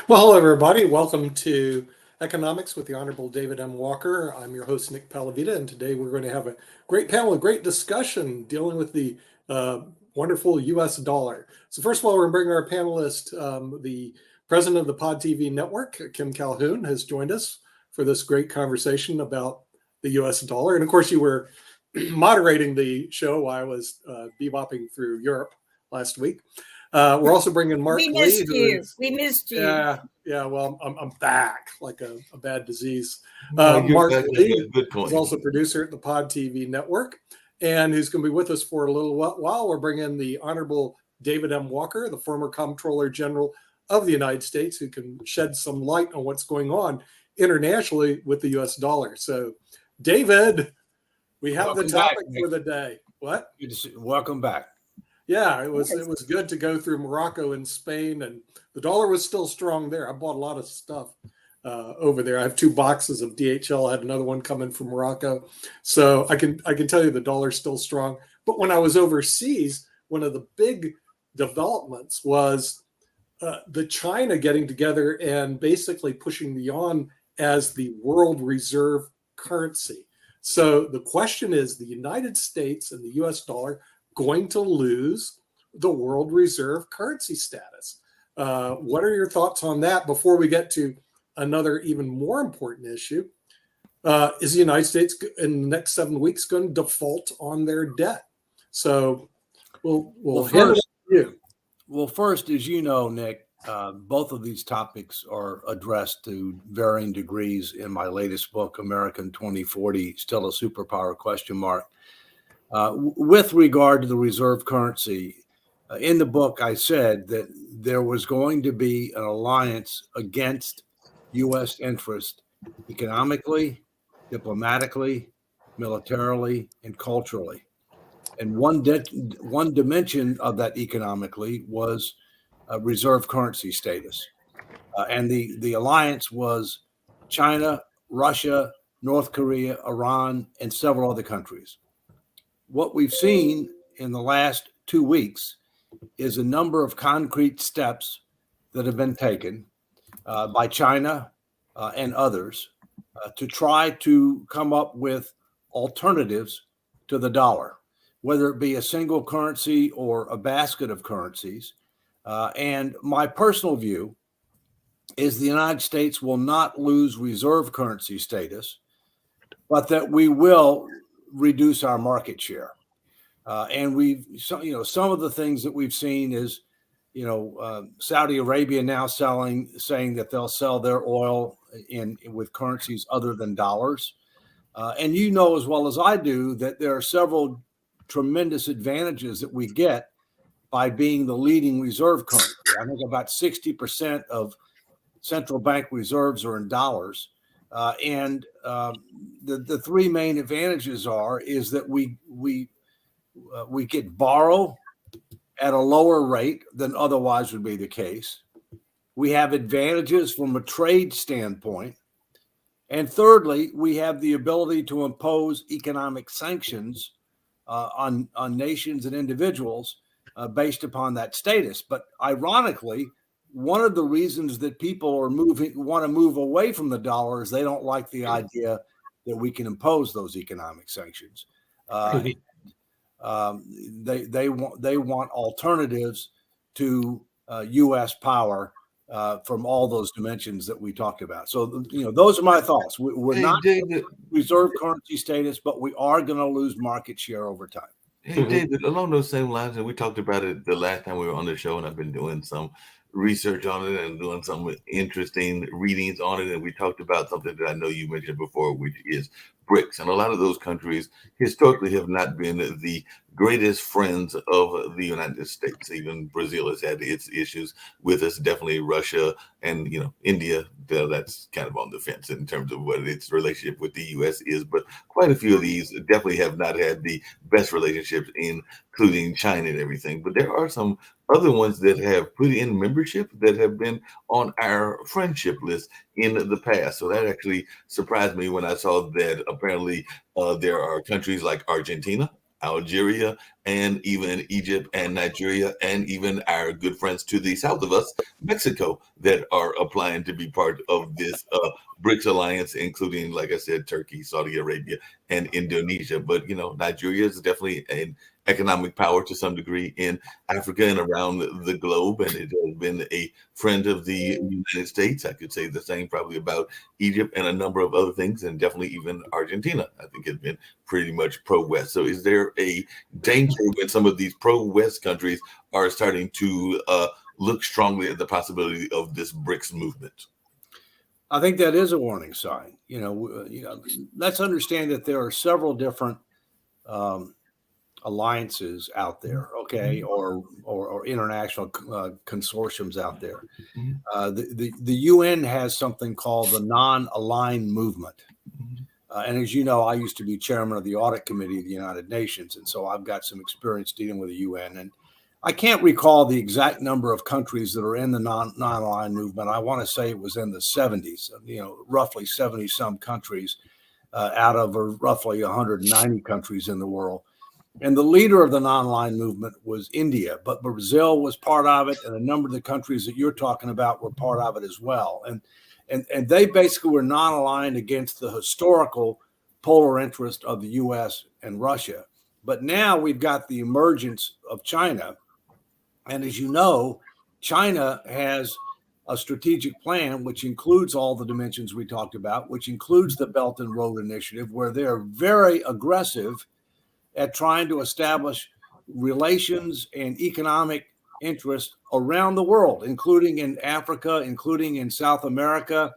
Well, hello, everybody. Welcome to Economics with the Honorable David M. Walker. I'm your host, Nick Palavita, and today we're going to have a great panel, a great discussion dealing with the uh, wonderful U.S. dollar. So first of all, we're going to bring our panelist, the president of the Pod TV network, Kim Calhoun, has joined us for this great conversation about the U.S. dollar. And of course, you were moderating the show while I was bebopping through Europe last week. We're also bringing Mark We Lee, missed who you. is We missed you. yeah. Well, I'm back like a bad disease. No, Mark that's Lee a good point. is also producer at the Pod TV network, and who's going to be with us for a little while. We're bringing the Honorable David M. Walker, the former Comptroller General of the United States, who can shed some light on what's going on internationally with the U.S. dollar. So, David, we have Welcome the topic back, for the day. What? Welcome back. Yeah, it was good to go through Morocco and Spain, and the dollar was still strong there. I bought a lot of stuff over there. I have 2 boxes of DHL. I had another one coming from Morocco, so I can tell you the dollar's still strong. But when I was overseas, one of the big developments was the China getting together and basically pushing the yuan as the world reserve currency. So the question is, the United States and the U.S. dollar going to lose the world reserve currency status? What are your thoughts on that before we get to another even more important issue? Is the United States in the next 7 weeks going to default on their debt? So we'll hand it to you. Well, first, as you know, Nick, both of these topics are addressed to varying degrees in my latest book, American 2040, Still a Superpower ? With regard to the reserve currency, in the book, I said that there was going to be an alliance against U.S. interest economically, diplomatically, militarily, and culturally. And one dimension of that economically was reserve currency status. And the alliance was China, Russia, North Korea, Iran, and several other countries. What we've seen in the last 2 weeks is a number of concrete steps that have been taken by China and others to try to come up with alternatives to the dollar, whether it be a single currency or a basket of currencies. And my personal view is the United States will not lose reserve currency status, but that we will reduce our market share. And some of the things that we've seen is, Saudi Arabia now saying that they'll sell their oil with currencies other than dollars. And you know as well as I do that there are several tremendous advantages that we get by being the leading reserve currency. I think about 60% of central bank reserves are in dollars. And the three main advantages is that we could borrow at a lower rate than otherwise would be the case. We have advantages from a trade standpoint. And thirdly, we have the ability to impose economic sanctions on nations and individuals based upon that status. But ironically, one of the reasons that people want to move away from the dollar is they don't like the idea that we can impose those economic sanctions. They want alternatives to U.S. power from all those dimensions that we talked about. So, those are my thoughts. We're not reserve currency status, but we are going to lose market share over time. Hey, David, along those same lines, and we talked about it the last time we were on the show, and I've been doing some research on it and doing some interesting readings on it. And we talked about something that I know you mentioned before, which is BRICS. And a lot of those countries historically have not been the greatest friends of the United States. Even Brazil has had its issues with us, definitely Russia and, India. That's kind of on the fence in terms of what its relationship with the U.S. is. But quite a few of these definitely have not had the best relationships, including China and everything. But there are some other ones that have put in membership that have been on our friendship list in the past. So that actually surprised me when I saw that apparently there are countries like Argentina, Algeria, and even Egypt and Nigeria, and even our good friends to the south of us, Mexico, that are applying to be part of this BRICS alliance, including, like I said, Turkey, Saudi Arabia, and Indonesia. But, Nigeria is definitely an economic power to some degree in Africa and around the globe, and it has been a friend of the United States. I could say the same probably about Egypt and a number of other things, and definitely even Argentina, I think, has been pretty much pro-West. So is there a danger when some of these pro-West countries are starting to look strongly at the possibility of this BRICS movement? I think that is a warning sign. Let's understand that there are several different alliances out there, okay, or international consortiums out there. The UN has something called the non-aligned movement. And as you know, I used to be chairman of the audit committee of the United Nations. And so I've got some experience dealing with the UN. And I can't recall the exact number of countries that are in the non-aligned movement. I want to say it was in the 70s, roughly 70 some countries out of roughly 190 countries in the world. And the leader of the non-aligned movement was India, but Brazil was part of it. And a number of the countries that you're talking about were part of it as well. And they basically were non-aligned against the historical polar interest of the U.S. and Russia. But now we've got the emergence of China. And as you know, China has a strategic plan, which includes all the dimensions we talked about, which includes the Belt and Road Initiative, where they're very aggressive at trying to establish relations and economic interest around the world, including in Africa, including in South America,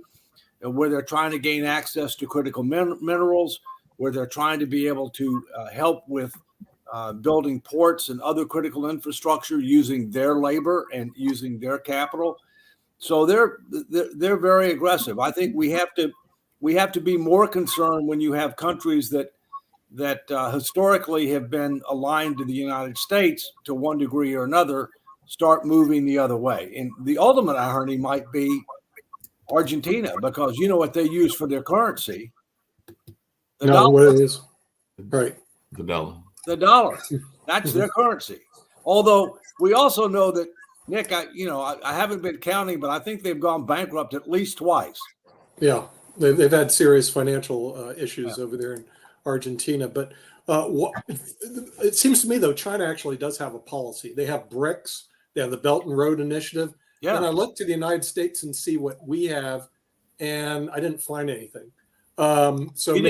where they're trying to gain access to critical minerals, where they're trying to be able to help with building ports and other critical infrastructure using their labor and using their capital. So they're very aggressive. I think we have to be more concerned when you have countries that historically have been aligned to the United States to one degree or another start moving the other way. And the ultimate irony might be Argentina, because you know what they use for their currency? The dollar. What it is. Right. The dollar. The dollar. That's their currency. Although we also know that, Nick, I haven't been counting, but I think they've gone bankrupt at least twice. Yeah, they've had serious financial issues over there in Argentina. But it seems to me, though, China actually does have a policy. They have BRICS. They have the Belt and Road Initiative. Yeah. And I look to the United States and see what we have, and I didn't find anything. So you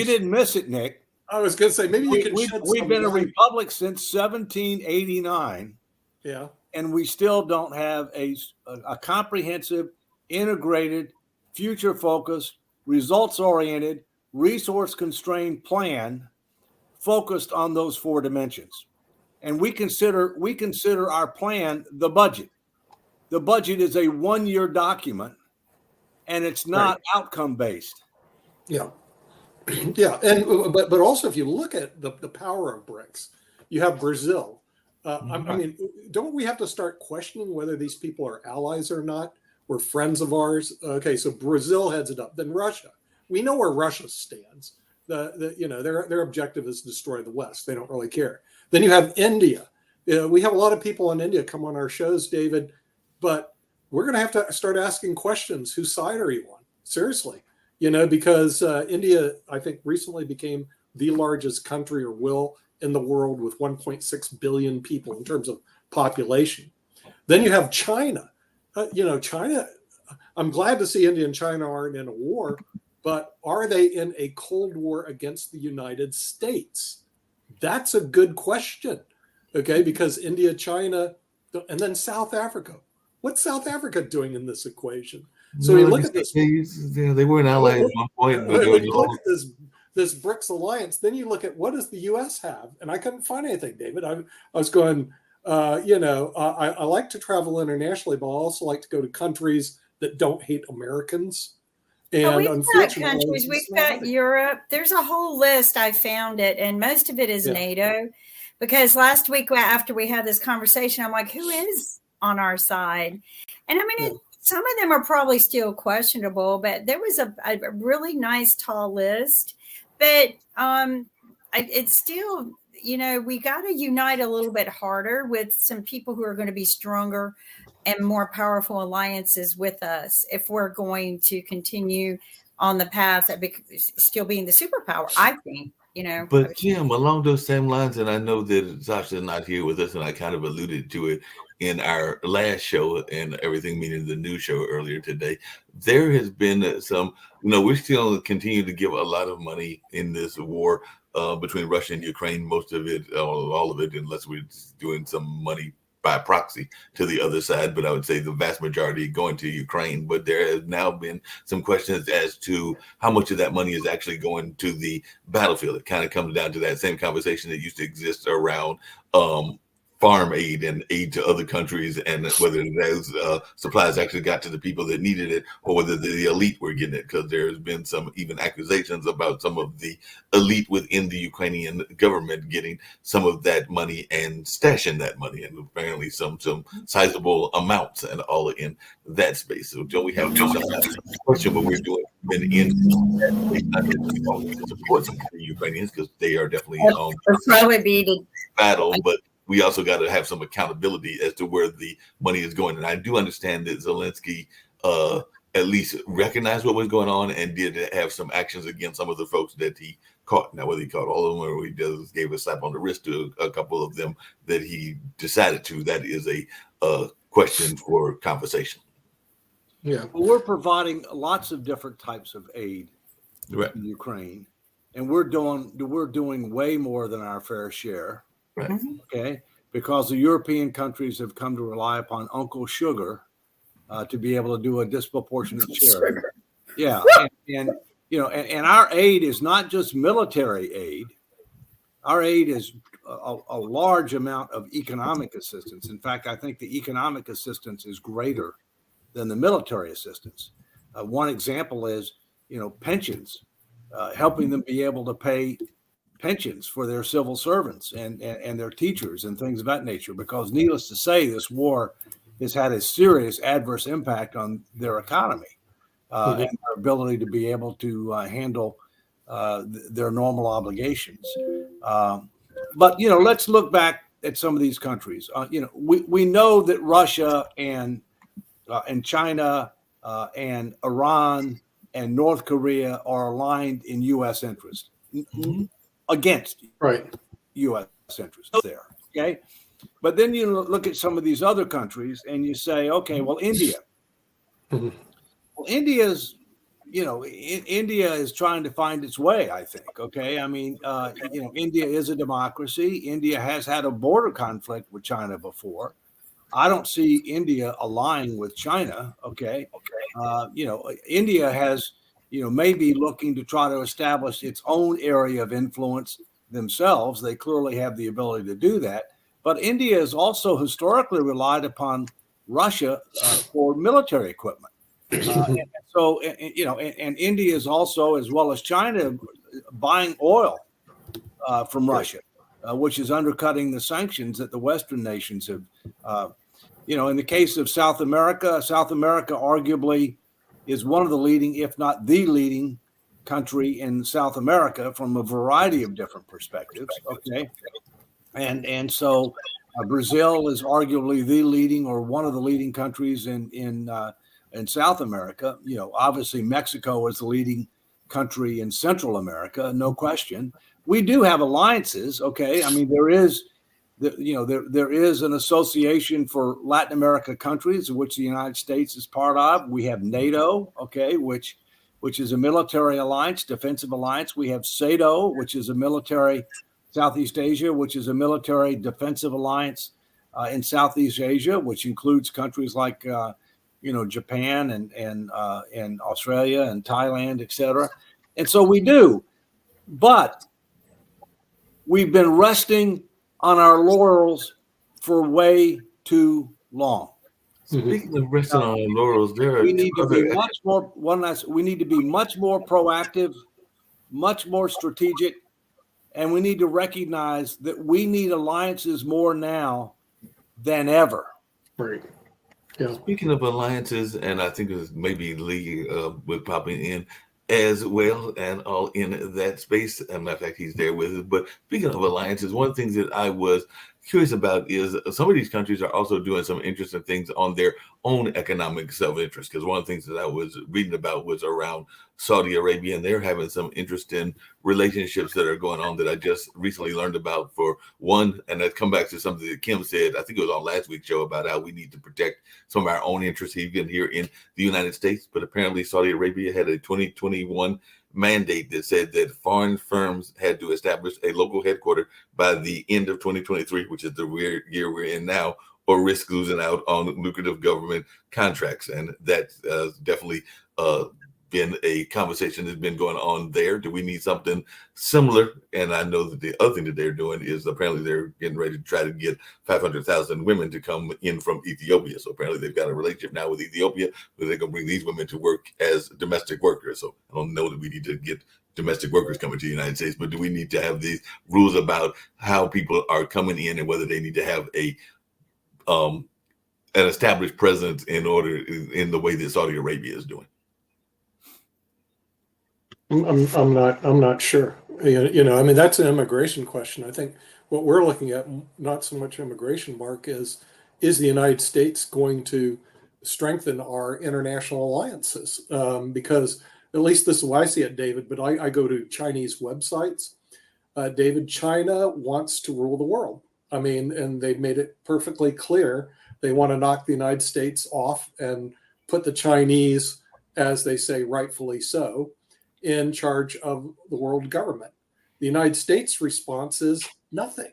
didn't miss it, Nick. I was going to say, maybe you can shed some light. We've been a republic since 1789. Yeah. And we still don't have a comprehensive, integrated, future-focused, results-oriented, resource-constrained plan focused on those four dimensions. And we consider our plan the budget. The budget is a one-year document, and it's not outcome-based. Yeah. Yeah. And but also, if you look at the power of BRICS, you have Brazil. I mean, don't we have to start questioning whether these people are allies or not, or friends of ours? Okay, so Brazil heads it up. Then Russia. We know where Russia stands. Their objective is to destroy the West. They don't really care. Then you have India. We have a lot of people in India come on our shows, David, but we're going to have to start asking questions. Whose side are you on? Seriously, because India, I think, recently became the largest country, or will, in the world, with 1.6 billion people in terms of population. Then you have China. China, I'm glad to see India and China aren't in a war, but are they in a Cold War against the United States? That's a good question, okay? Because India, China, and then South Africa. What's South Africa doing in this equation? So we look at this. They were an ally at one point. When you look at this BRICS alliance, then you look at what does the U.S. have? And I couldn't find anything, David. I was going, I like to travel internationally, but I also like to go to countries that don't hate Americans. And we've got countries, we've got Europe. There's a whole list. I found it, and most of it is NATO. Because last week after we had this conversation, I'm like, who is on our side? And I mean, some of them are probably still questionable, but there was a really nice tall list. But it's still, we got to unite a little bit harder with some people who are going to be stronger and more powerful alliances with us if we're going to continue on the path of still being the superpower, I think. But Jim, along those same lines, and I know that Sasha's not here with us, and I kind of alluded to it in our last show and everything, meaning the new show earlier today. There has been some, we're still continue to give a lot of money in this war between Russia and Ukraine. Most of it, all of it, unless we're doing some money by proxy to the other side, but I would say the vast majority going to Ukraine. But there has now been some questions as to how much of that money is actually going to the battlefield. It kind of comes down to that same conversation that used to exist around farm aid and aid to other countries, and whether those supplies actually got to the people that needed it, or whether the elite were getting it, because there's been some even accusations about some of the elite within the Ukrainian government getting some of that money and stashing that money, and apparently some sizable amounts and all in that space. So Joe, we have some question, but we're doing been in that support some of the Ukrainians, because they are definitely probably be the battle, but we also got to have some accountability as to where the money is going. And I do understand that Zelensky at least recognized what was going on and did have some actions against some of the folks that he caught. Now, whether he caught all of them or he just gave a slap on the wrist to a couple of them that he decided to, that is a question for conversation. Yeah. Well, we're providing lots of different types of aid Right. in Ukraine, and we're doing way more than our fair share. Right. Okay, because the European countries have come to rely upon Uncle Sugar to be able to do a disproportionate share. Yeah, and our aid is not just military aid. Our aid is a large amount of economic assistance. In fact, I think the economic assistance is greater than the military assistance. One example is, pensions, helping them be able to pay pensions for their civil servants and their teachers and things of that nature, because needless to say, this war has had a serious adverse impact on their economy and their ability to be able to handle their normal obligations. But, let's look back at some of these countries. We know that Russia and China and Iran and North Korea are aligned in U.S. interest. Against U.S. interests there, okay? But then you look at some of these other countries and you say, okay, well, India. Well, India's, India is trying to find its way, I think, okay? I mean, India is a democracy. India has had a border conflict with China before. I don't see India aligning with China, okay? India has may be looking to try to establish its own area of influence themselves. They clearly have the ability to do that. But India has also historically relied upon Russia for military equipment. And India is also, as well as China, buying oil from Russia, which is undercutting the sanctions that the Western nations have. In the case of South America arguably is one of the leading, if not the leading country in South America from a variety of different perspectives. Okay. And so Brazil is arguably the leading or one of the leading countries in South America. Obviously Mexico is the leading country in Central America, no question. We do have alliances. Okay. I mean, there is an association for Latin America countries, which the United States is part of. We have NATO, okay, which is a military alliance, defensive alliance. We have SATO, which is a military, Southeast Asia, which is a military defensive alliance in Southeast Asia, which includes countries like, Japan and Australia and Thailand, et cetera. And so we do, but we've been resting on our laurels for way too long. Speaking of resting on our laurels, we need to be much more. We need to be much more proactive, much more strategic, and we need to recognize that we need alliances more now than ever. Right. Yeah. Speaking of alliances, and I think it was maybe Lee with popping in, as well, and all in that space. As a matter of fact, he's there with us. But speaking of alliances, one of the things that I was curious about is some of these countries are also doing some interesting things on their own economic self-interest. Because one of the things that I was reading about was around Saudi Arabia, and they're having some interesting relationships that are going on that I just recently learned about. For one, and I come back to something that Kim said, I think it was on last week's show, about how we need to protect some of our own interests even here in the United States. But apparently Saudi Arabia had a 2021 mandate that said that foreign firms had to establish a local headquarters by the end of 2023, which is the year we're in now, or risk losing out on lucrative government contracts. And that's definitely been a conversation that's been going on there. Do we need something similar? And I know that the other thing that they're doing is apparently they're getting ready to try to get 500,000 women to come in from Ethiopia. So apparently they've got a relationship now with Ethiopia where they're going to bring these women to work as domestic workers. So I don't know that we need to get domestic workers coming to the United States, but do we need to have these rules about how people are coming in and whether they need to have an established presence in the way that Saudi Arabia is doing? I'm not sure. You know, I mean, that's an immigration question. I think what we're looking at, not so much immigration, Mark, is the United States going to strengthen our international alliances? Because at least this is the way I see it, David, but I go to Chinese websites. David, China wants to rule the world. I mean, and they've made it perfectly clear they want to knock the United States off and put the Chinese, as they say, rightfully so, in charge of the world government. The United States response is nothing.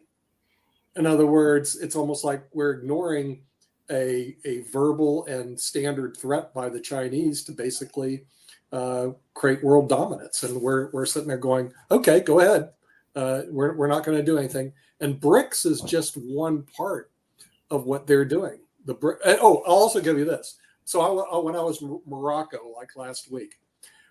In other words, it's almost like we're ignoring a verbal and standard threat by the Chinese to basically create world dominance. And we're sitting there going, okay, go ahead. We're not going to do anything. And BRICS is just one part of what they're doing. I'll also give you this. So when I was in Morocco, like last week,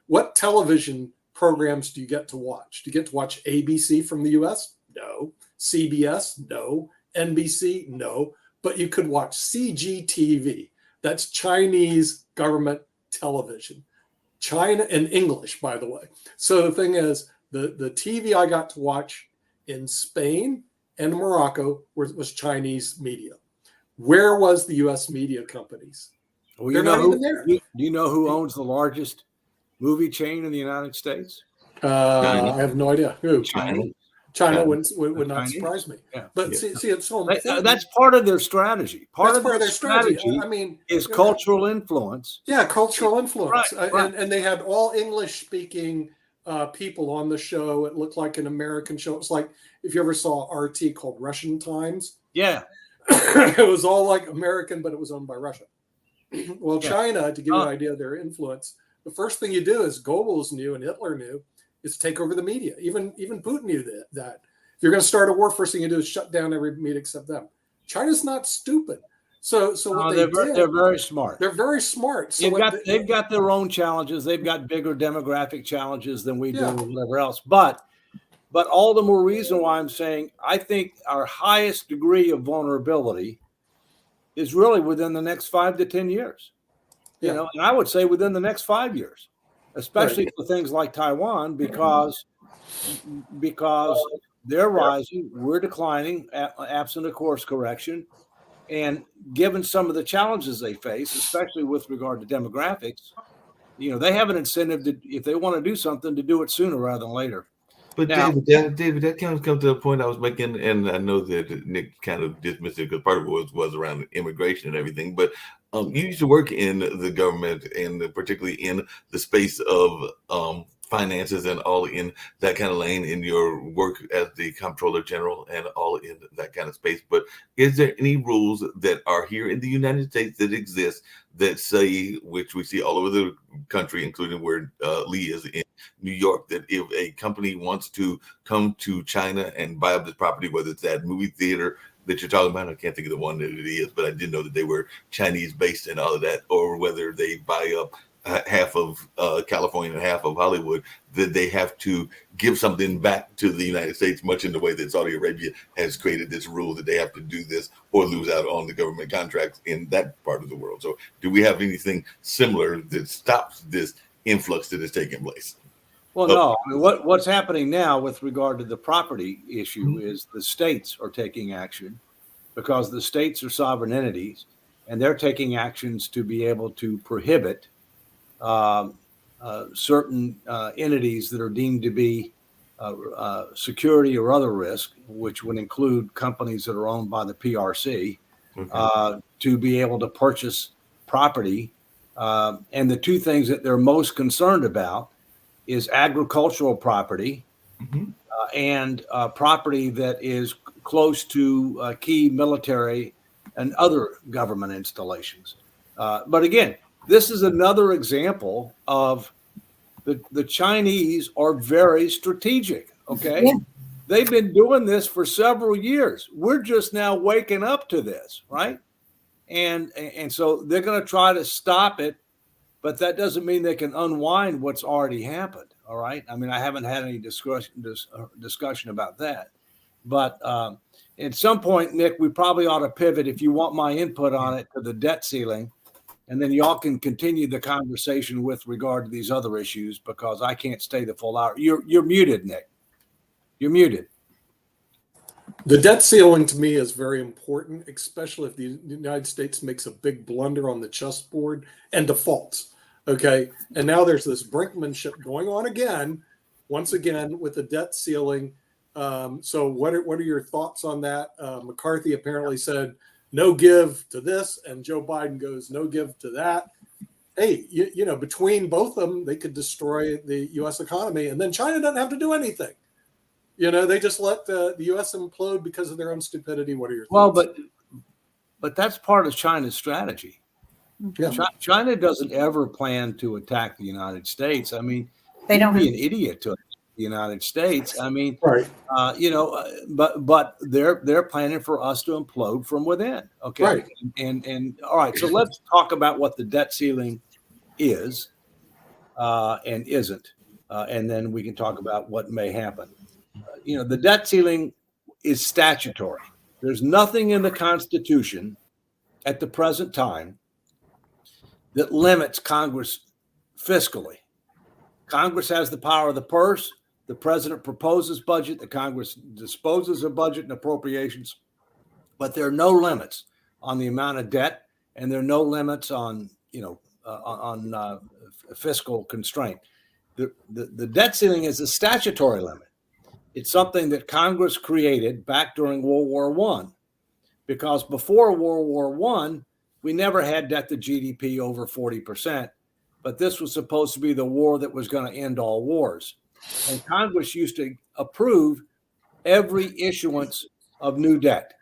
what television programs do you get to watch? Do you get to watch ABC from the US? No. CBS? No. NBC? No. But you could watch CGTV. That's Chinese government television. China in English, by the way. So the thing is, the TV I got to watch in Spain and Morocco was Chinese media. Where was the US media companies? Well, They're not even there. Do you know who owns the largest movie chain in the United States? I have no idea. Who? China would not Chinese? surprise me. Yeah. But see, it's so important. That's part of their strategy. That's part of their strategy. I mean, is cultural influence. Yeah, cultural influence. Right. And they had all English-speaking people on the show. It looked like an American show. It was like if you ever saw RT called Russian Times. Yeah. It was all like American, but it was owned by Russia. Well, Yeah. China, to give you an idea of their influence, the first thing you do, as Goebbels knew and Hitler knew, is take over the media. Even Putin knew that. If you're going to start a war, first thing you do is shut down every media except them. China's not stupid. So what they're very smart. They're very smart. So they've got their own challenges. They've got bigger demographic challenges than we do, or whatever else. But all the more reason why I'm saying I think our highest degree of vulnerability is really within the next 5 to 10 years. Yeah. You know, and I would say within the next 5 years, especially for things like Taiwan, because they're rising, we're declining, absent a course correction. And given some of the challenges they face, especially with regard to demographics, you know, they have an incentive to, if they want to do something, to do it sooner rather than later. But now, David, that kind of comes to the point I was making, and I know that Nick kind of dismissed it because part of it was around immigration and everything. But you used to work in the government, and particularly in the space of finances and all in that kind of lane in your work as the comptroller general and all in that kind of space. But is there any rules that are here in the United States that exist that say, which we see all over the country, including where Lee is in New York, that if a company wants to come to China and buy up this property, whether it's that movie theater that you're talking about, I can't think of the one that it is, but I did know that they were Chinese based and all of that, or whether they buy up half of California and half of Hollywood, that they have to give something back to the United States, much in the way that Saudi Arabia has created this rule that they have to do this or lose out on the government contracts in that part of the world. So do we have anything similar that stops this influx that is taking place. Well, no. I mean, what's happening now with regard to the property issue is the states are taking action because the states are sovereign entities, and they're taking actions to be able to prohibit certain entities that are deemed to be security or other risk, which would include companies that are owned by the PRC, to be able to purchase property. And the two things that they're most concerned about is agricultural property and property that is close to key military and other government installations. But again, this is another example of the Chinese are very strategic. Okay. Yeah. They've been doing this for several years. We're just now waking up to this, right? And so they're going to try to stop it, but that doesn't mean they can unwind what's already happened. All right. I mean, I haven't had any discussion about that, but at some point, Nick, we probably ought to pivot, if you want my input on it, to the debt ceiling. And then y'all can continue the conversation with regard to these other issues, because I can't stay the full hour. You're muted, Nick. You're muted. The debt ceiling to me is very important, especially if the United States makes a big blunder on the chessboard and defaults. Okay. And now there's this brinkmanship going on again, once again, with the debt ceiling. So what are your thoughts on that? McCarthy apparently said no give to this, and Joe Biden goes no give to that. Hey, you know, between both of them, they could destroy the U.S. economy, and then China doesn't have to do anything. You know, they just let the U.S. implode because of their own stupidity. What are your thoughts? Well, but that's part of China's strategy. Yeah. China doesn't ever plan to attack the United States. I mean, they don't be an idiot to the United States. I mean, right. You know, but they're planning for us to implode from within. Okay. Right. And all right. So let's talk about what the debt ceiling is and isn't. And then we can talk about what may happen. You know, the debt ceiling is statutory. There's nothing in the Constitution at the present time that limits Congress fiscally. Congress has the power of the purse. The president proposes budget. The Congress disposes of budget and appropriations. But there are no limits on the amount of debt, and there are no limits on, you know, on fiscal constraint. The debt ceiling is a statutory limit. It's something that Congress created back during World War I, because before World War I, we never had debt to GDP over 40%, but this was supposed to be the war that was going to end all wars. And Congress used to approve every issuance of new debt.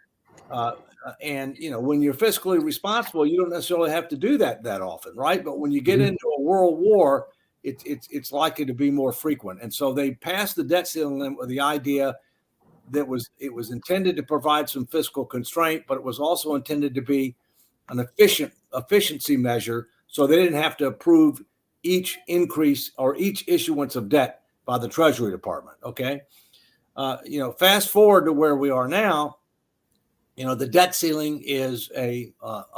And, you know, when you're fiscally responsible, you don't necessarily have to do that often, right? But when you get into a world war, it's likely to be more frequent. And so they passed the debt ceiling limit with the idea that it was intended to provide some fiscal constraint, but it was also intended to be an efficiency measure, so they didn't have to approve each increase or each issuance of debt by the Treasury Department. Okay. You know, fast forward to where we are now, you know, the debt ceiling is a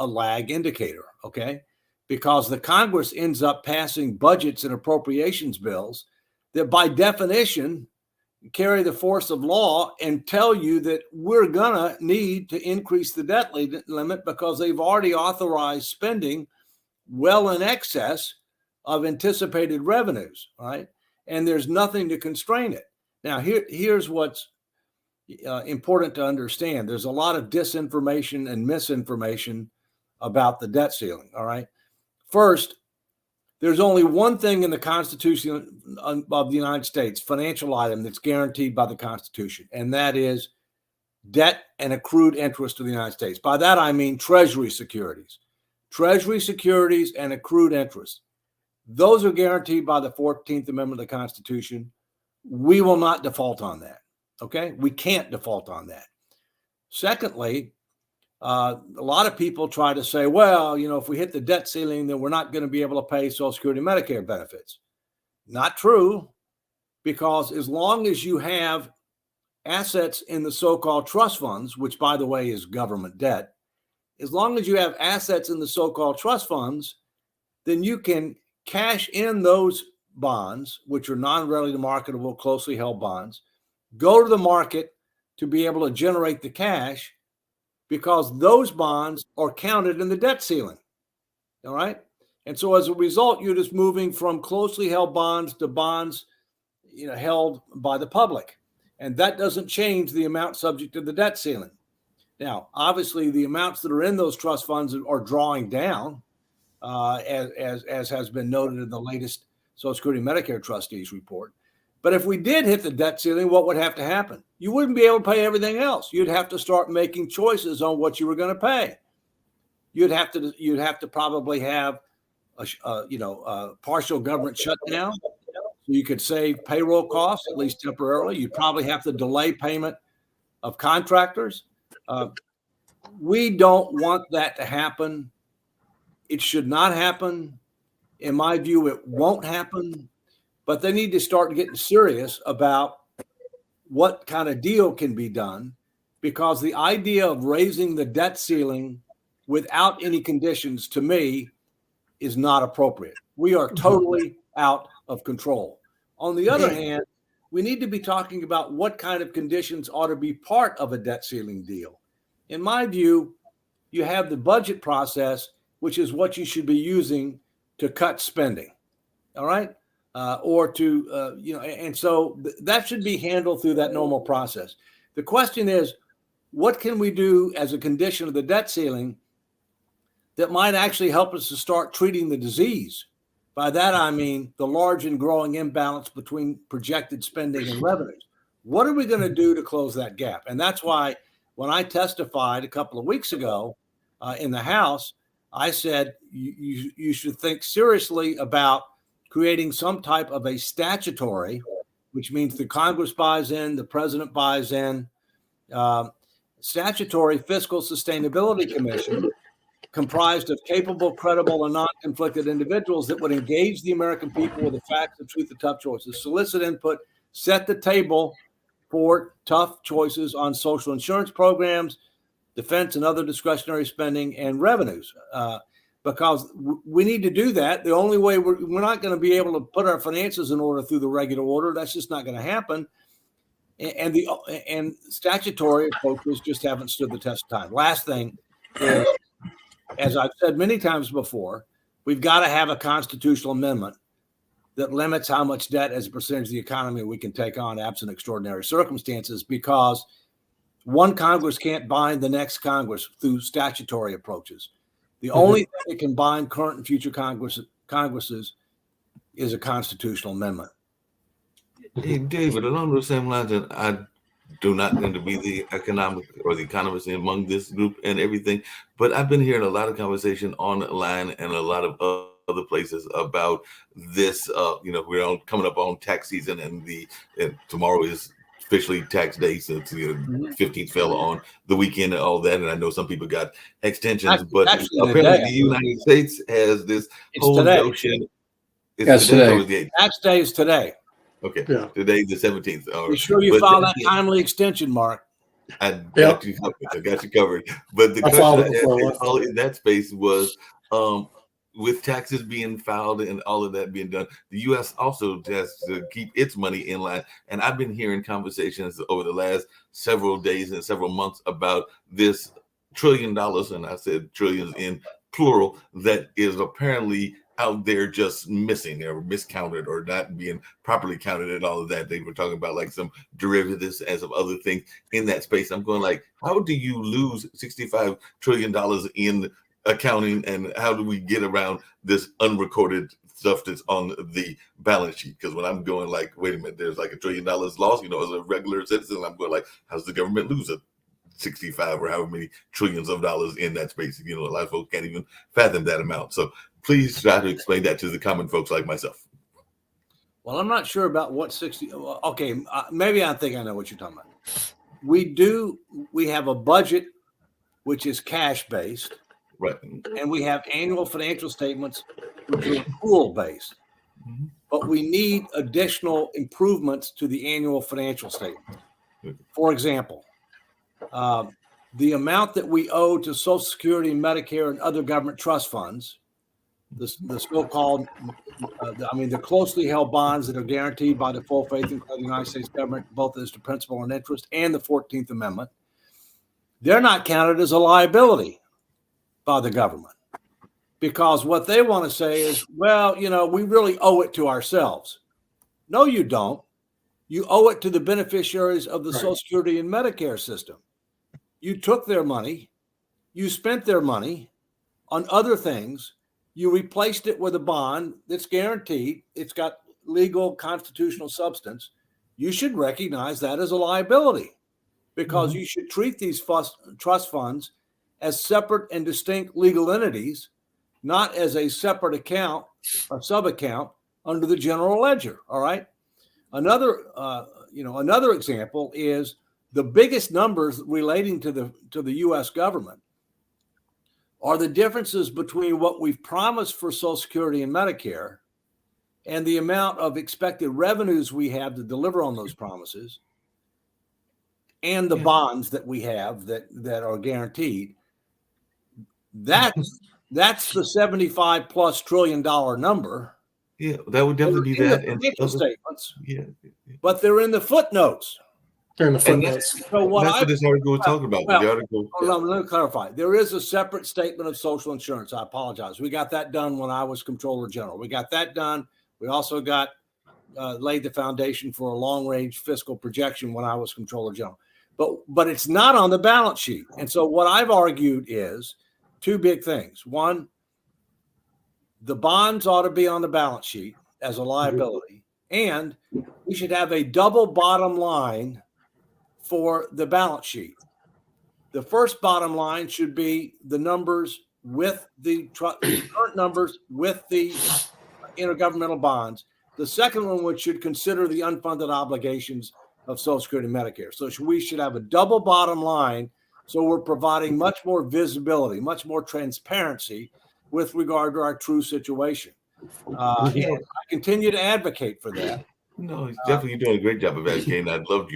lag indicator. Okay. Because the Congress ends up passing budgets and appropriations bills that by definition carry the force of law and tell you that we're going to need to increase the debt limit because they've already authorized spending well in excess of anticipated revenues, right? And there's nothing to constrain it. Now, here's what's important to understand. There's a lot of disinformation and misinformation about the debt ceiling, all right? First, there's only one thing in the Constitution of the United States, financial item, that's guaranteed by the Constitution, and that is debt and accrued interest to the United States. By that, I mean Treasury securities. Treasury securities and accrued interest. Those are guaranteed by the 14th Amendment of the Constitution. We will not default on that, okay? We can't default on that. Secondly, a lot of people try to say, well, you know, if we hit the debt ceiling, then we're not going to be able to pay Social Security and Medicare benefits. Not true, because as long as you have assets in the so-called trust funds, which, by the way, is government debt, as long as you have assets in the so-called trust funds, then you can cash in those bonds, which are non-readily marketable, closely held bonds, go to the market to be able to generate the cash, because those bonds are counted in the debt ceiling. All right. And so as a result, you're just moving from closely held bonds to bonds, held by the public. And that doesn't change the amount subject to the debt ceiling. Now, obviously, the amounts that are in those trust funds are drawing down, as has been noted in the latest Social Security Medicare trustees report. But if we did hit the debt ceiling, what would have to happen? You wouldn't be able to pay everything else. You'd have to start making choices on what you were going to pay. You'd have to probably have a partial government shutdown, so you could save payroll costs, at least temporarily. You'd probably have to delay payment of contractors. We don't want that to happen. It should not happen. In my view, it won't happen. But they need to start getting serious about what kind of deal can be done, because the idea of raising the debt ceiling without any conditions, to me, is not appropriate. We are totally out of control. On the other hand, we need to be talking about what kind of conditions ought to be part of a debt ceiling deal. In my view, you have the budget process, which is what you should be using to cut spending. All right. And so that should be handled through that normal process. The question is, what can we do as a condition of the debt ceiling that might actually help us to start treating the disease? By that, I mean the large and growing imbalance between projected spending and revenues. What are we going to do to close that gap? And that's why when I testified a couple of weeks ago in the House, I said you should think seriously about creating some type of a statutory, which means the Congress buys in, the president buys in, statutory fiscal sustainability commission comprised of capable, credible, and non-conflicted individuals that would engage the American people with the facts, the truth, the tough choices, solicit input, set the table for tough choices on social insurance programs, defense and other discretionary spending, and revenues. Because we need to do that. The only way we're not going to be able to put our finances in order through the regular order. That's just not going to happen. And statutory approaches just haven't stood the test of time. Last thing is, as I've said many times before, we've got to have a constitutional amendment that limits how much debt as a percentage of the economy we can take on absent extraordinary circumstances, because one Congress can't bind the next Congress through statutory approaches. The only thing that can bind current and future Congresses is a constitutional amendment. Hey, David, along those same lines, and I do not tend to be the economic or the economist among this group and everything, but I've been hearing a lot of conversation online and a lot of other places about this. We're coming up on tax season, and tomorrow is officially tax day, since the 15th fell on the weekend and all that. And I know some people got extensions, but apparently the United States has this whole notion. It's today. Tax day is today. Okay. Yeah. Today, the 17th. Be sure you file that timely extension, Mark. I got you covered. But the question in that space was, with taxes being filed and all of that being done, the U.S. also has to keep its money in line. And I've been hearing conversations over the last several days and several months about this $1 trillion, and I said trillions in plural, that is apparently out there just missing or miscounted or not being properly counted and all of that. They were talking about like some derivatives and some other things in that space. I'm going like, how do you lose $65 trillion in accounting, and how do we get around this unrecorded stuff that's on the balance sheet? Because when I'm going like, wait a minute, there's like $1 trillion lost, as a regular citizen, I'm going like, how does the government lose a 65 or however many trillions of dollars in that space? A lot of folks can't even fathom that amount. So please try to explain that to the common folks like myself. Well, I'm not sure about what 60. Okay, maybe I think I know what you're talking about. We have a budget which is cash based. Right. And we have annual financial statements which are accrual based. Mm-hmm. But we need additional improvements to the annual financial statement. For example, the amount that we owe to Social Security, Medicare, and other government trust funds the so-called, the closely held bonds that are guaranteed by the full faith and credit of the United States government, both as to principal and interest, and the 14th Amendment, they're not counted as a liability by the government. Because what they want to say is, well, we really owe it to ourselves. No, you don't. You owe it to the beneficiaries of the Social Security and Medicare system. You took their money. You spent their money on other things. You replaced it with a bond that's guaranteed. It's got legal constitutional substance. You should recognize that as a liability, because you should treat these trust funds as separate and distinct legal entities, not as a separate account or sub-account under the general ledger. All right. Another example is the biggest numbers relating to the U.S. government are the differences between what we've promised for Social Security and Medicare and the amount of expected revenues we have to deliver on those promises, and the bonds that we have that are guaranteed. That's the $75+ trillion number. Yeah, that would definitely be that. Financial statements. Yeah. But they're in the footnotes. They're in the footnotes. So what this article was talking about. Well, the article. Let me clarify. There is a separate statement of social insurance. I apologize. We got that done when I was Comptroller General. We got that done. We also got laid the foundation for a long-range fiscal projection when I was Comptroller General. But it's not on the balance sheet. And so what I've argued is two big things. One, the bonds ought to be on the balance sheet as a liability, and we should have a double bottom line for the balance sheet. The first bottom line should be the numbers with the current numbers with the intergovernmental bonds. The second one, which should consider the unfunded obligations of Social Security and Medicare. So we should have a double bottom line. So we're providing much more visibility, much more transparency with regard to our true situation. And I continue to advocate for that. No, he's definitely doing a great job of advocating. I loved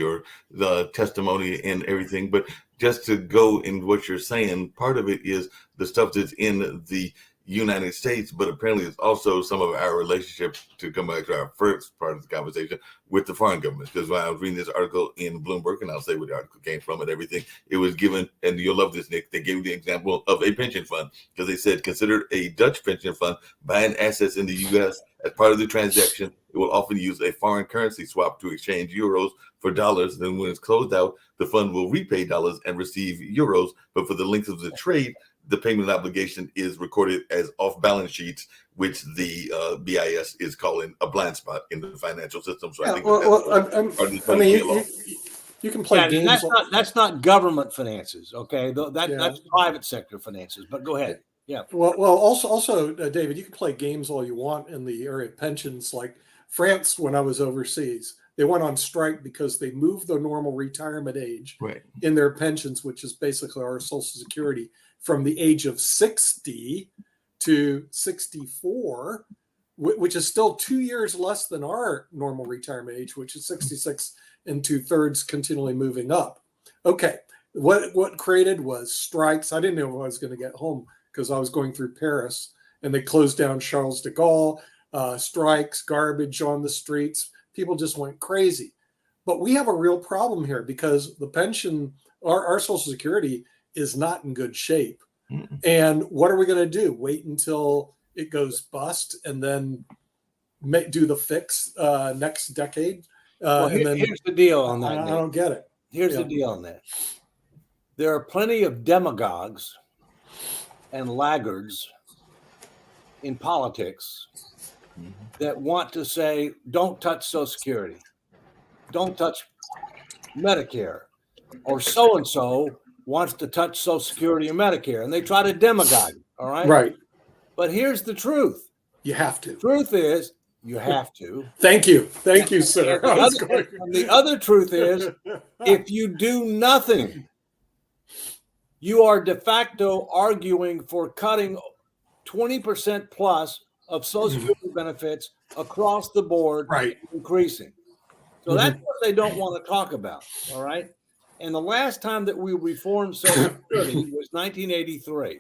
the testimony and everything. But just to go in what you're saying, part of it is the stuff that's in the United States, but apparently it's also some of our relationship, to come back to our first part of the conversation, with the foreign governments. Because when I was reading this article in Bloomberg, and I'll say where the article came from and everything, it was given, and you'll love this, Nick, they gave the example of a pension fund, because they said, consider a Dutch pension fund buying assets in the U.S. as part of the transaction. It will often use a foreign currency swap to exchange euros for dollars. Then when it's closed out, the fund will repay dollars and receive euros. But for the length of the trade, the payment obligation is recorded as off balance sheets, which the BIS is calling a blind spot in the financial system. So I think you can play games. That's not government finances, okay? That's private sector finances. But go ahead. Yeah. Well, also, David, you can play games all you want in the area of pensions. Like France, when I was overseas, they went on strike because they moved the normal retirement age in their pensions, which is basically our Social Security, from the age of 60 to 64, which is still 2 years less than our normal retirement age, which is 66 and 2/3, continually moving up. Okay, what created was strikes. I didn't know if I was going to get home because I was going through Paris, and they closed down Charles de Gaulle, strikes, garbage on the streets. People just went crazy. But we have a real problem here because the pension, our Social Security, is not in good shape. And what are we going to do? Wait until it goes bust and then do the fix next decade? Here's the deal on that. I don't get it. Here's the deal on that. There are plenty of demagogues and laggards in politics that want to say, don't touch Social Security, don't touch Medicare, or so-and-so wants to touch Social Security and Medicare, and they try to demagogue, all right? Right. But here's the truth. You have to. The truth is, you have to. Thank you, sir. The other truth is, if you do nothing, you are de facto arguing for cutting 20% plus of Social Security benefits across the board, increasing. So that's what they don't want to talk about, all right? And the last time that we reformed Social Security was 1983.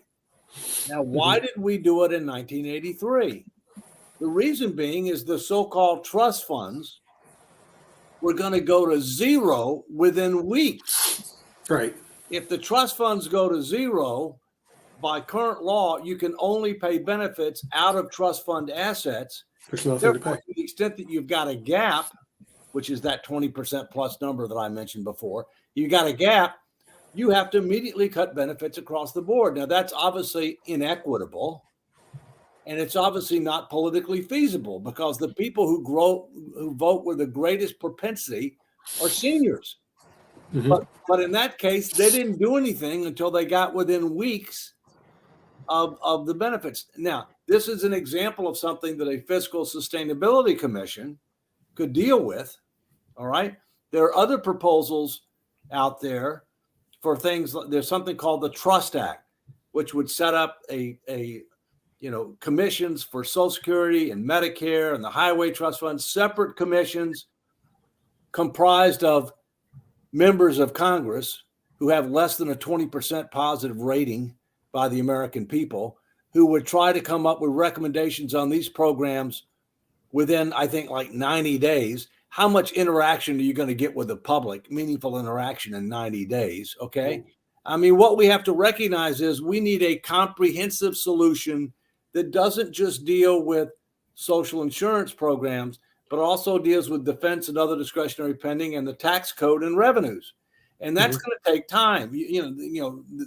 Now, why did we do it in 1983? The reason being is the so-called trust funds were going to go to zero within weeks. Right. If the trust funds go to zero, by current law, you can only pay benefits out of trust fund assets. There's nothing to Therefore, pay. to the extent that you've got a gap, which is that 20% plus number that I mentioned before, you got a gap, you have to immediately cut benefits across the board. Now, that's obviously inequitable, and it's obviously not politically feasible because the people who vote with the greatest propensity are seniors. Mhm. But in that case, they didn't do anything until they got within weeks of the benefits. Now, this is an example of something that a fiscal sustainability commission could deal with. All right. There are other proposals out there for things. There's something called the Trust Act, which would set up a commissions for Social Security and Medicare and the Highway Trust Fund, separate commissions comprised of members of Congress who have less than a 20% positive rating by the American people, who would try to come up with recommendations on these programs within, I think, like 90 days. How much interaction are you going to get with the public, meaningful interaction in 90 days? Okay. I mean, what we have to recognize is we need a comprehensive solution that doesn't just deal with social insurance programs, but also deals with defense and other discretionary spending and the tax code and revenues. And that's going to take time.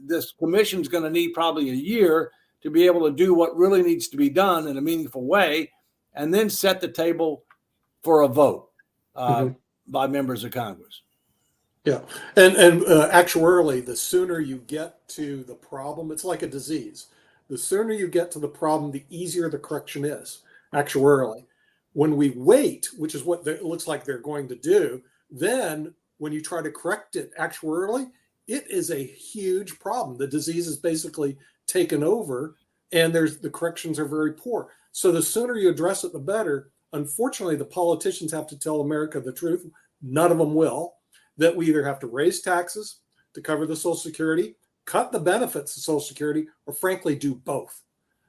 This commission is going to need probably a year to be able to do what really needs to be done in a meaningful way, and then set the table for a vote by members of Congress. Yeah. And actuarially, the sooner you get to the problem, it's like a disease. The sooner you get to the problem, the easier the correction is, actuarially. When we wait, which is what it looks like they're going to do, then when you try to correct it actuarially, it is a huge problem. The disease is basically taken over, and the corrections are very poor. So the sooner you address it, the better. Unfortunately, the politicians have to tell America the truth. None of them will. That we either have to raise taxes to cover the Social Security, cut the benefits of Social Security, or frankly do both.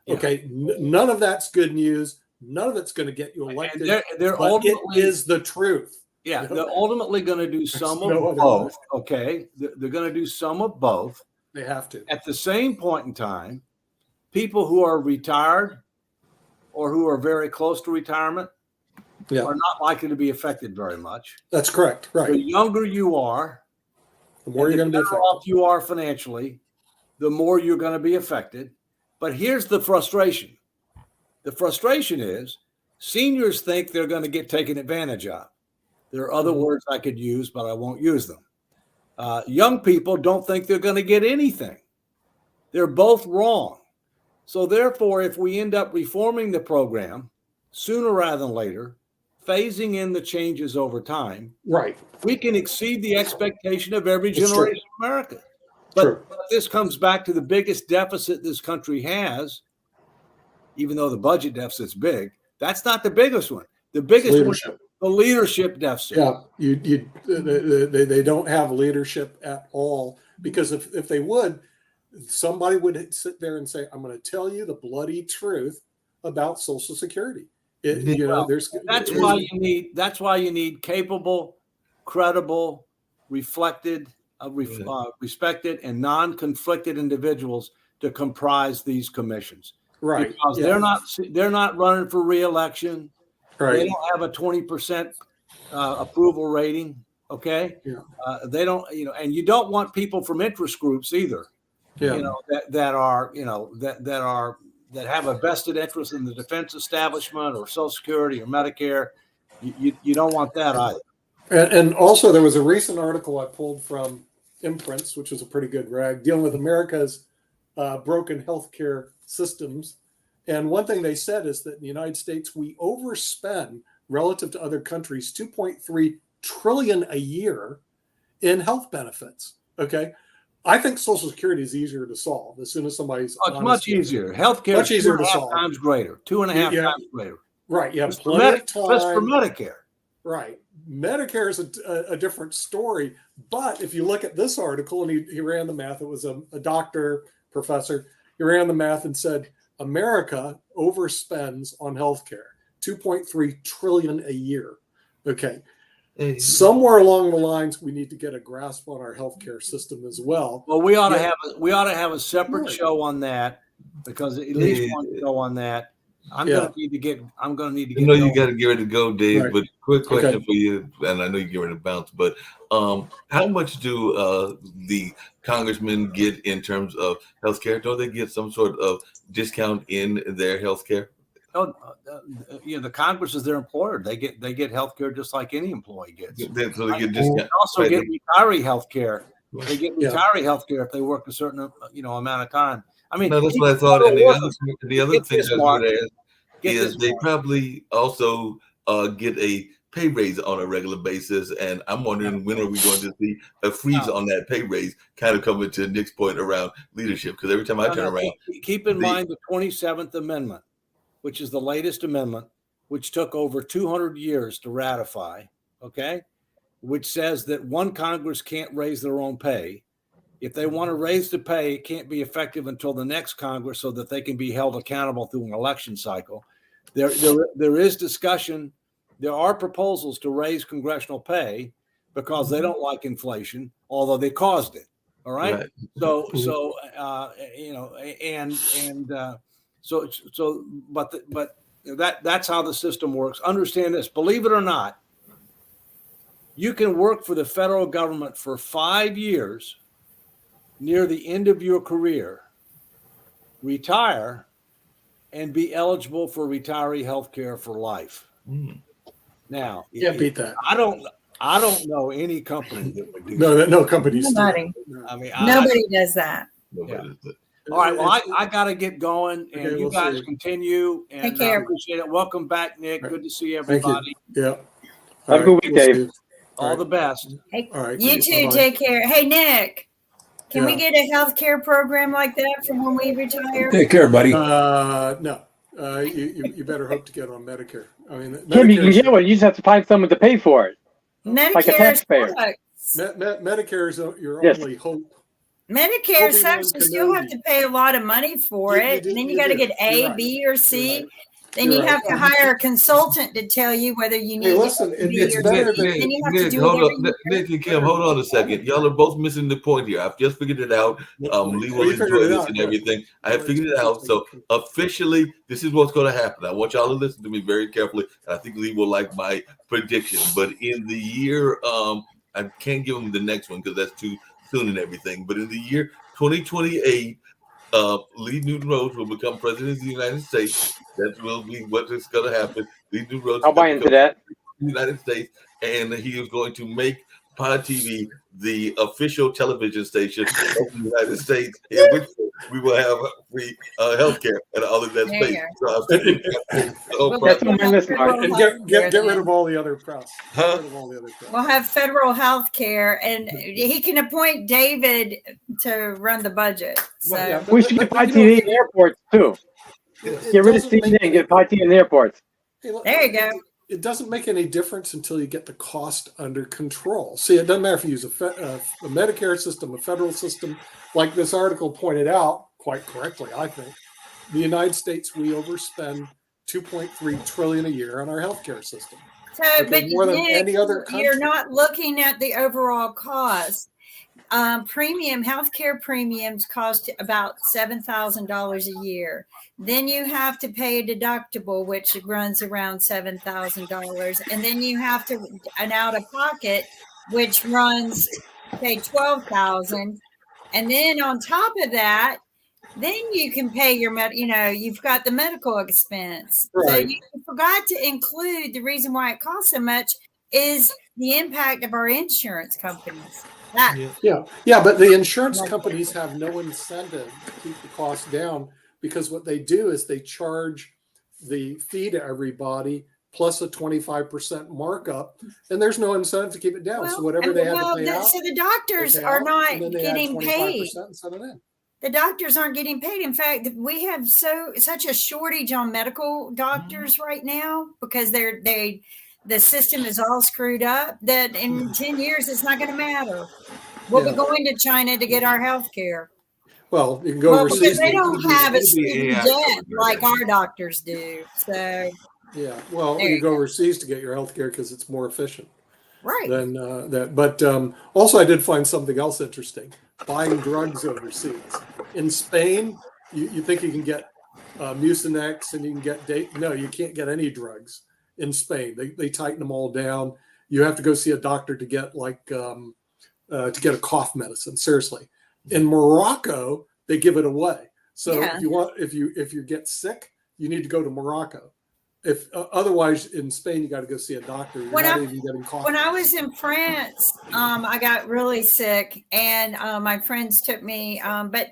Yeah. Okay, none of that's good news. None of it's going to get you elected. They're but ultimately, it is the truth. Yeah, they're ultimately going to do some of both. Okay, they're going to do some of both. They have to. At the same point in time, people who are retired or who are very close to retirement are not likely to be affected very much. That's correct. Right. The younger you are, the more you're going to be affected. Off you are financially, the more you're going to be affected. But here's the frustration. The frustration is seniors think they're going to get taken advantage of. There are other words I could use, but I won't use them. Young people don't think they're going to get anything. They're both wrong. So therefore, if we end up reforming the program sooner rather than later, phasing in the changes over time, right, we can exceed the expectation of every generation of America. But this comes back to the biggest deficit this country has, even though the budget deficit's big. That's not the biggest one. The biggest one, the leadership deficit. Yeah, they don't have leadership at all, because if they would, somebody would sit there and say, "I'm going to tell you the bloody truth about Social Security." That's why you need capable, credible, respected, and non-conflicted individuals to comprise these commissions. Right. Because they're not running for re-election. Right. They don't have a 20% approval rating. Okay. Yeah. They don't, and you don't want people from interest groups either. Yeah. That have a vested interest in the defense establishment or Social Security or Medicare. You don't want that either. And also, there was a recent article I pulled from Imprints, which was a pretty good rag, dealing with America's broken healthcare systems. And one thing they said is that in the United States, we overspend relative to other countries $2.3 trillion a year in health benefits. Okay. I think Social Security is easier to solve as soon as somebody's. It's much easier. Healthcare much easier to solve. 2.5 times greater. 2.5 times greater. Right. You have plenty of time. Just for Medicare. Right. Medicare is a different story. But if you look at this article, and he ran the math, it was a doctor, professor. he ran the math and said America overspends on healthcare, 2.3 trillion a year. Okay. Somewhere along the lines, we need to get a grasp on our healthcare system as well. Well, we ought to have a separate show on that, because at least one show on that. I'm gonna need to get. I know going. you got to get ready to go, Dave. Right. But quick question for you, and I know you get ready to bounce. But how much do the congressmen get in terms of healthcare? Don't they get some sort of discount in their healthcare? Oh, the Congress is their employer. They get health care just like any employee gets. So they get discount. They also get retiree health care. They get retiree health care if they work a certain amount of time. I mean, no, that's what I thought. And the other thing I was going to ask is they probably also get a pay raise on a regular basis. And I'm wondering, when are we going to see a freeze on that pay raise, kind of coming to Nick's point around leadership? Because every time I turn around. Keep in mind the 27th Amendment, which is the latest amendment, which took over 200 years to ratify, okay, which says that one Congress can't raise their own pay. If they want to raise the pay, it can't be effective until the next Congress, so that they can be held accountable through an election cycle. There is discussion. There are proposals to raise congressional pay because they don't like inflation, although they caused it. All right. So that's how the system works. Understand this. Believe it or not, you can work for the federal government for 5 years near the end of your career, retire, and be eligible for retiree health care for life. Now, beat that. I don't know any company that would do that. No companies. Nobody. I mean, nobody does that. Yeah. All right. Well, I got to get going, and you guys continue. And Take care. Appreciate it. Welcome back, Nick. Good to see everybody. Yeah. Have a good week, Dave. All the best. Hey, all right. You too. Bye-bye. Take care. Hey, Nick, can we get a health care program like that from when we retire? Take care, buddy. No. You better hope to get on Medicare. I mean, You just have to find someone to pay for it. Medicare like a taxpayer. Medicare is your only hope. Medicare sucks. You still have to pay a lot of money for it. And then you got to get A, B, or C. Then you have to hire a consultant to tell you whether you need it's better than Nick, hold on. Nick and Kim, hold on a second. Y'all are both missing the point here. I've just figured it out. Lee will enjoy this and everything. I have figured it out. So officially, this is what's going to happen. I want y'all to listen to me very carefully. And I think Lee will like my prediction. But in the year, I can't give him the next one because that's too soon and everything. But in the year 2028, Lee Newton Rhodes will become president of the United States. That will be what is going to happen. Lee Newton Rhodes I'll buy into that. The United States, and he is going to make Pod TV the official television station of the United States, in which we will have free healthcare and all of that space. That's on my list, Mark. And get rid of all the other press. We'll have federal health care, and he can appoint David to run the budget. So we should get Pod TV in airports too. Get rid of CNN and get Pod TV in the airports. There you go. It doesn't make any difference until you get the cost under control. See, it doesn't matter if you use a Medicare system, a federal system, like this article pointed out quite correctly, I think. The United States, we overspend $2.3 trillion a year on our healthcare system. So, but more than any other country. You're not looking at the overall cost. Healthcare premiums cost about $7,000 a year. Then you have to pay a deductible, which runs around $7,000, and then you have to an out of pocket, which runs say $12,000, and then on top of that, then you can pay your you've got the medical expense. Right. So you forgot to include the reason why it costs so much is the impact of our insurance companies. Yeah, but the insurance companies have no incentive to keep the cost down, because what they do is they charge the fee to everybody plus a 25% markup, and there's no incentive to keep it down. So whatever they have to pay out. So the doctors are not getting paid. The The doctors aren't getting paid. In fact, we have such a shortage on medical doctors right now because the system is all screwed up that in 10 years, it's not going to matter. We'll be going to China to get our health care. Well, you can go Well, because overseas. they don't have a It'll be student AI debt covered, like right? our doctors do. So, Yeah, well, There you you go overseas to get your health care because it's more efficient right. than that. But also, I did find something else interesting: buying drugs overseas. In Spain, you think you can get Mucinex and you can get no, you can't get any drugs in Spain. They tighten them all down. You have to go see a doctor to get to get a cough medicine. Seriously, in Morocco, they give it away. So Yeah. if you get sick, you need to go to Morocco. If otherwise in Spain you got to go see a doctor. You're When not I- even getting cough. When I was in France, I got really sick, and my friends took me. But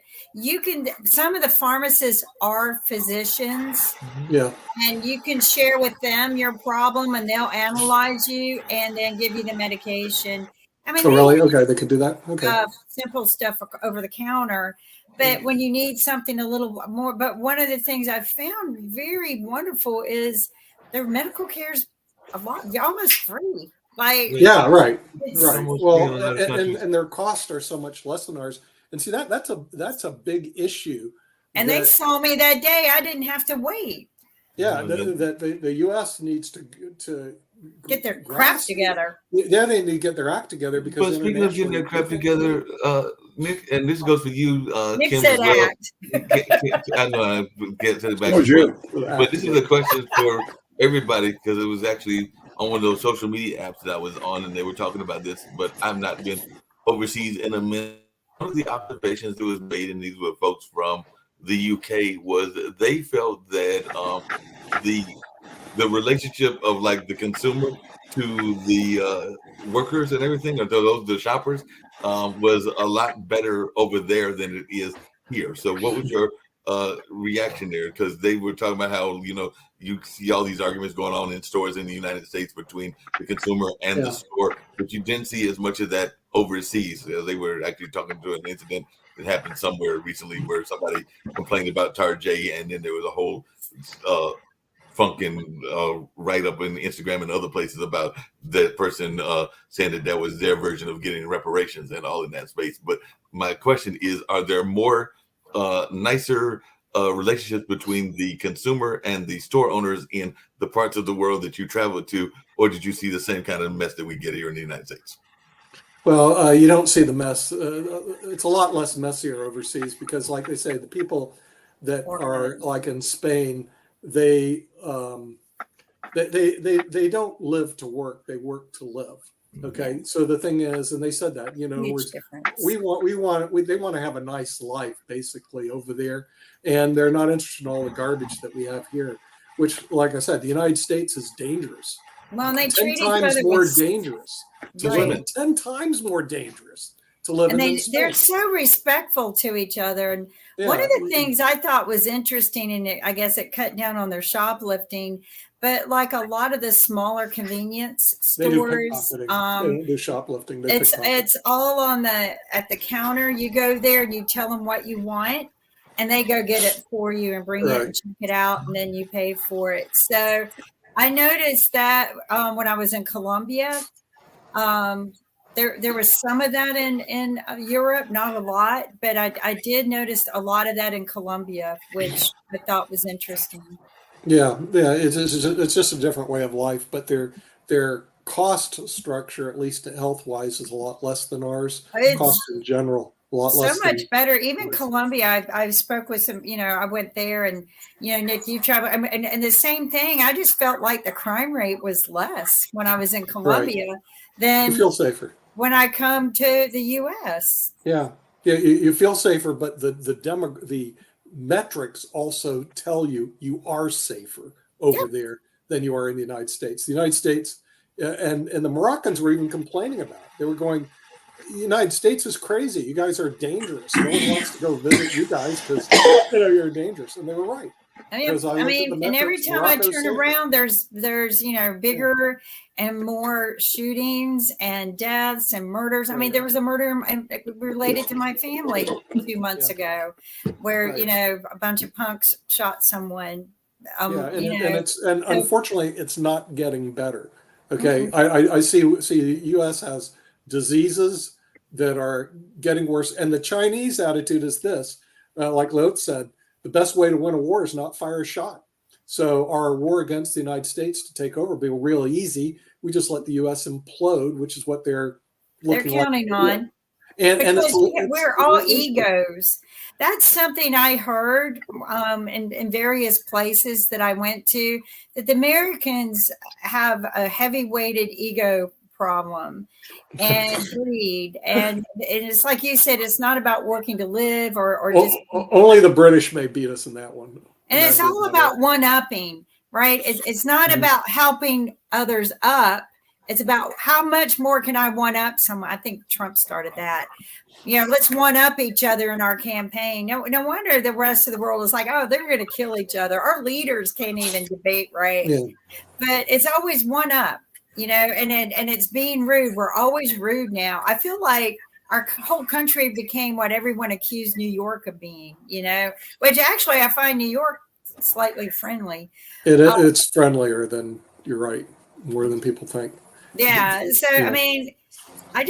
some of the pharmacists are physicians, Yeah. and you can share with them your problem, and they'll analyze you and then give you the medication. I mean, Oh, they really? Okay, they can do that. Okay. simple stuff over the counter. But when you need something a little more, but one of the things I've found very wonderful is their medical care is almost free. Like, Yeah. Right. it's, Right. Almost Well, free in a lot of countries. and their costs are so much less than ours. And see that's a big issue. and they that- saw me that day. I didn't have to wait. Yeah, No, that the U.S. needs to Get their crap grasp- together. Yeah, they need to get their act together because But speaking of getting their crap together, Nick, and this goes for you, Nick Kim, said as well. act. I know I get to the back. Oh, you. But this is a question for everybody because it was actually on one of those social media apps that I was on, and they were talking about this. But I've not been overseas in a minute. One of the observations that was made, and these were folks from the UK, was they felt that the relationship of like the consumer to the workers and everything, or to the shoppers, was a lot better over there than it is here. So, what was your reaction there? Because they were talking about how you see all these arguments going on in stores in the United States between the consumer and the store, but you didn't see as much of that overseas. They were actually talking to an incident that happened somewhere recently where somebody complained about Tarjay, and then there was a whole funkin' write up in Instagram and other places about that person saying that was their version of getting reparations and all in that space. But my question is, are there more nicer relationships between the consumer and the store owners in the parts of the world that you traveled to, or did you see the same kind of mess that we get here in the United States? Well, you don't see the mess. It's a lot less messier overseas because, like they say, the people that are like in Spain, they don't live to work; they work to live. Okay, so the thing is, and they said that Huge difference. they want to have a nice life basically over there, and they're not interested in all the garbage that we have here. Which, like I said, the United States is dangerous. Well, and they 10 treat each times other more with dangerous to Right. live in. 10 times more dangerous to live and in. they're so respectful to each other. And one of the things I thought was interesting, and I guess it cut down on their shoplifting, but like a lot of the smaller convenience they do stores, pickpocketing. They do shoplifting. They pickpocket. it's all at the counter. You go there and you tell them what you want, and they go get it for you and bring it and check it out, and then you pay for it. So I noticed that when I was in Colombia, there was some of that in Europe, not a lot, but I did notice a lot of that in Colombia, which I thought was interesting. Yeah, it's just a different way of life, but their cost structure, at least health wise, is a lot less than ours. Cost in general, a lot less. So much better. Even Colombia, I spoke with some. I went there, and Nick, you travel, and the same thing. I just felt like the crime rate was less when I was in Colombia than you feel safer when I come to the U.S. Yeah, you feel safer, but the metrics also tell you are safer over there than you are in the United States. The United States, and the Moroccans were even complaining about it. They were going, the United States is crazy. You guys are dangerous. No one wants to go visit you guys because you're dangerous. And they were right. I mean, and every time I turn around, there's bigger and more shootings and deaths and murders. I mean, there was a murder related to my family 2 months ago, where a bunch of punks shot someone. And unfortunately, it's not getting better. Okay, I see the U.S. has diseases that are getting worse, and the Chinese attitude is this: like Lot said, the best way to win a war is not fire a shot. So our war against the United States to take over will be real easy. We just let the U.S. implode, which is what they're counting on. And because we're all egos. That's something I heard in various places that I went to, that the Americans have a heavy-weighted ego problem and greed. And it's like you said, it's not about working to live or just... Only the British may beat us in that one. And it's all about one-upping, right? It's not about helping others up. It's about how much more can I one up someone. I think Trump started that. Let's one up each other in our campaign. No wonder the rest of the world is like, oh, they're going to kill each other. Our leaders can't even debate, right? Yeah. But it's always one up, and it's being rude. We're always rude now. I feel like our whole country became what everyone accused New York of being, which actually I find New York slightly friendly. It's friendlier than, you're right, more than people think. Yeah. So, yeah. I mean, I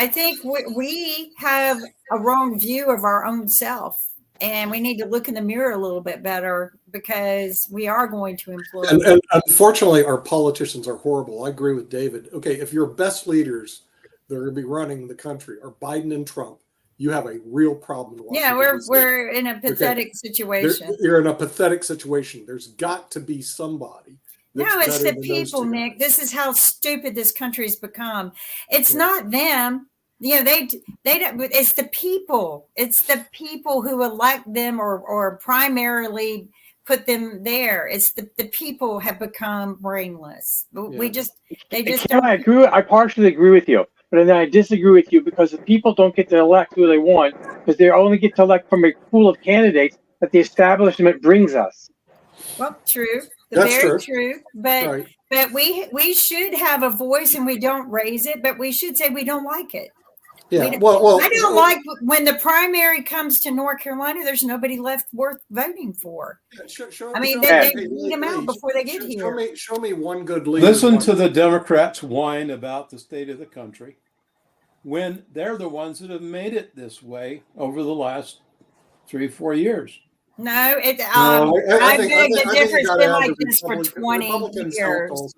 think we have a wrong view of our own self, and we need to look in the mirror a little bit better, because we are going to implode. And unfortunately, our politicians are horrible. I agree with David. Okay, if your best leaders that are going to be running the country are Biden and Trump, you have a real problem. Yeah, we're in a pathetic situation. You're in a pathetic situation. There's got to be somebody. No, it's the people, Nick. This is how stupid this country's become. It's not them. They don't. It's the people. It's the people who elect them or primarily put them there. It's the people have become brainless. I partially agree with you, but then I disagree with you, because the people don't get to elect who they want, because they only get to elect from a pool of candidates that the establishment brings us. Well, true. That's very true. But we should have a voice, and we don't raise it, but we should say we don't like it. Yeah. I don't like when the primary comes to North Carolina, there's nobody left worth voting for. They weed them out before they get here. Show me one good leader. Listen to the Democrats whine about the state of the country when they're the ones that have made it this way over the last 3-4 years. No, I beg the difference been like this for 20 years.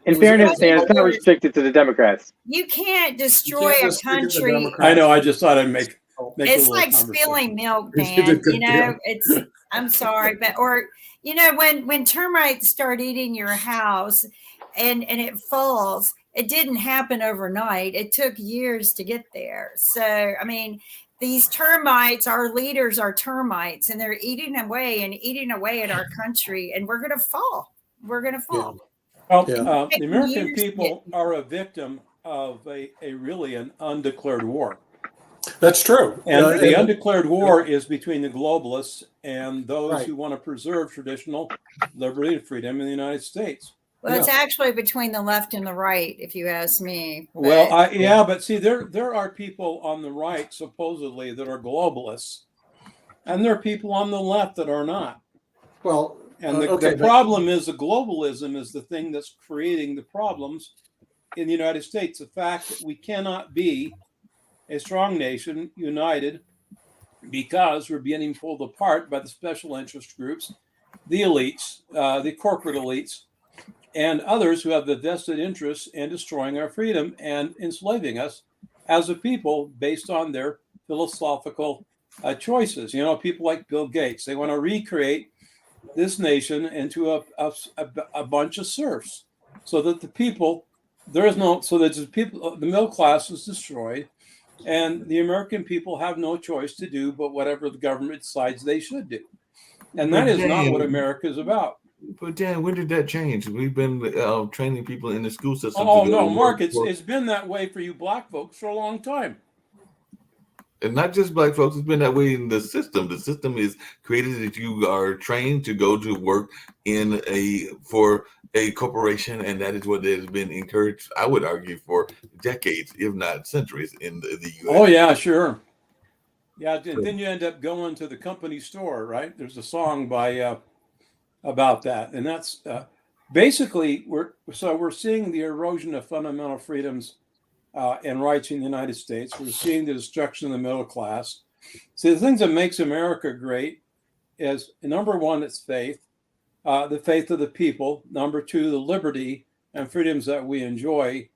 In fairness, Dan, it's not restricted to the Democrats. You can't destroy a country. I know. I just thought I'd make it's like spilling milk, Dan. I'm sorry, but when termites start eating your house and it falls, it didn't happen overnight. It took years to get there. So, I mean, these termites, our leaders are termites, and they're eating away at our country, and we're going to fall. We're going to fall. Well, the American people are a victim of a really an undeclared war. That's true. And the undeclared war is between the globalists and those who want to preserve traditional liberty and freedom in the United States. Well, it's actually between the left and the right, if you ask me. But see, there are people on the right, supposedly, that are globalists, and there are people on the left that are not. Well, and the problem is the globalism is the thing that's creating the problems in the United States. The fact that we cannot be a strong nation, united, because we're getting pulled apart by the special interest groups, the elites, the corporate elites, and others who have the vested interest in destroying our freedom and enslaving us as a people based on their philosophical choices. People like Bill Gates, they want to recreate this nation into a bunch of serfs, so that the middle class is destroyed, and the American people have no choice to do but whatever the government decides they should do. And that is not what America is about. But Dan, when did that change? We've been training people in the school system. Oh no, Mark, it's been that way for you black folks for a long time. And not just black folks, it's been that way in the system. The system is created that you are trained to go to work for a corporation, and that is what has been encouraged, I would argue, for decades, if not centuries, in the U.S. Oh yeah, sure. Yeah, then you end up going to the company store, right? There's a song by about that, and that's basically we're seeing the erosion of fundamental freedoms and rights in the United States. We're seeing the destruction of the middle class. See, the things that makes America great is, number one, it's faith, the faith of the people. Number two, the liberty and freedoms that we enjoy.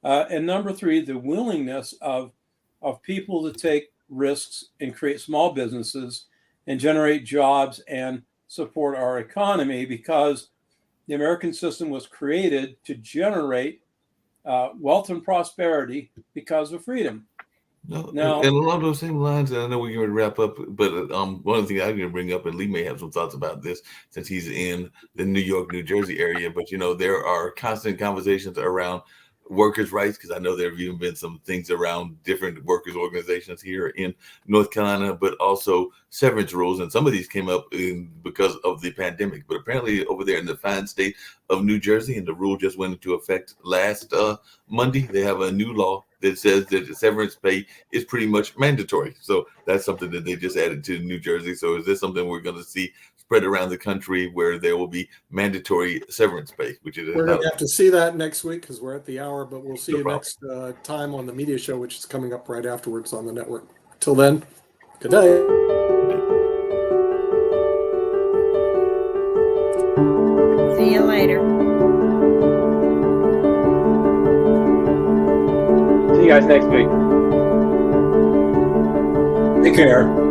And number three, the willingness of people to take risks and create small businesses and generate jobs and support our economy, because the American system was created to generate wealth and prosperity because of freedom. No, Now- and along those same lines, and I know we're going to wrap up, but one of the things I'm going to bring up, and Lee may have some thoughts about this since he's in the New York, New Jersey area, but there are constant conversations around workers' rights, because I know there have even been some things around different workers' organizations here in North Carolina, but also severance rules. And some of these came up because of the pandemic. But apparently over there in the fine state of New Jersey, and the rule just went into effect last Monday, they have a new law that says that severance pay is pretty much mandatory. So that's something that they just added to New Jersey. So is this something we're going to see spread around the country, where there will be mandatory severance pay? Which is We're going to have to see that next week because we're at the hour, but we'll see No you problem. next time on the media show, which is coming up right afterwards on the network. Till then, good night. See you later. See you guys next week. Take care.